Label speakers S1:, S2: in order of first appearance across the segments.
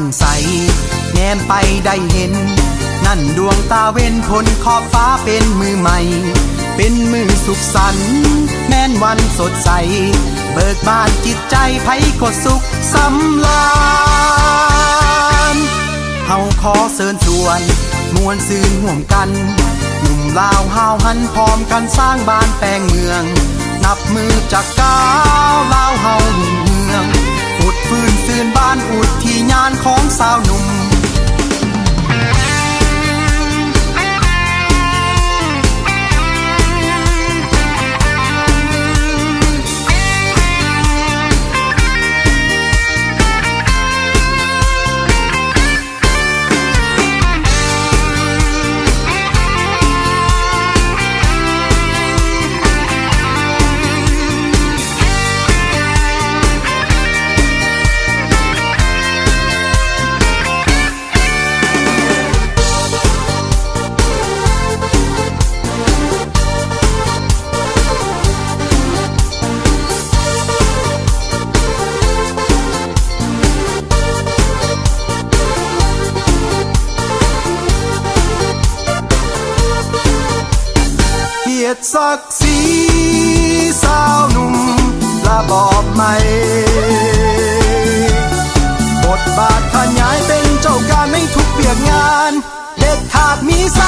S1: งใสแนมไปได้เห็นนั่นดวงตาเว้นพ้นขอบฟ้าเป็นมือใหม่เป็นมือสุขสันต์แม้นวันสดใสเบิกบานจิตใจไผก็สุขสำราญเฮาขอเชิญชวนมวลซืนห่วมกันหนุ่มลาวห้าวหันพร้อมกันสร้างบ้านแปลงเมืองนับมือจากก้าวลาวเฮาหุ่งเมืองอุดฟื้นซื่นบ้านอุดที่ญาณของสาวหนุ่มศักดิ์ศรีสาวหนุ่มระบอบใหม่บทบาทขยายเป็นเจ้าการในทุกเปียกงานเด็ดขาดมีใส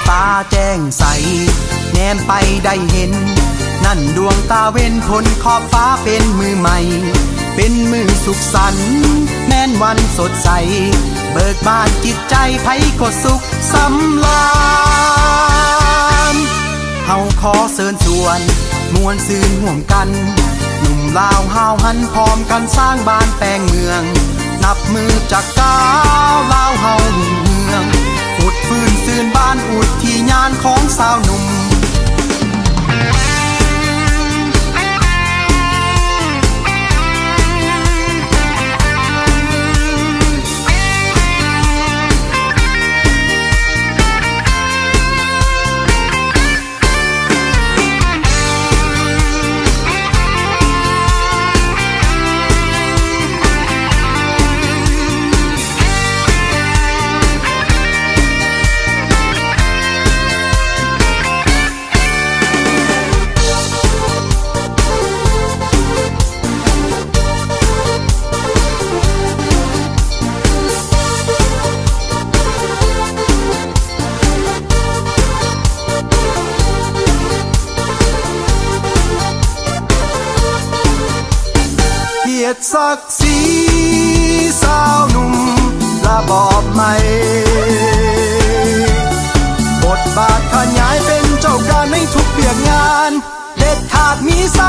S1: ตาแจ้งใสแนมไปได้เห็นนั่นดวงตาเว้นพ้นขอบฟ้าเป็นมือใหม่เป็นมือสุขสันต์แม้นวันสดใสเบิกบานจิตใจไผก็สุขสำราญเฮาขอเชิญชวนมวลซืนห่วมกันหนุ่มลาวห้าวหันพร้อมกันสร้างบ้านแปลงเมืองนับมือจากก้าวลาวเฮาหุ่งเมืองอุดฟื้นซื่นบ้านอุดที่ญาณของสาวหนุ่มศักดิ์ศรีสาวหนุ่มระบอบใหม่บทบาทขยายเป็นเจ้าการในทุกเปียกงานเด็ดขาดมีใส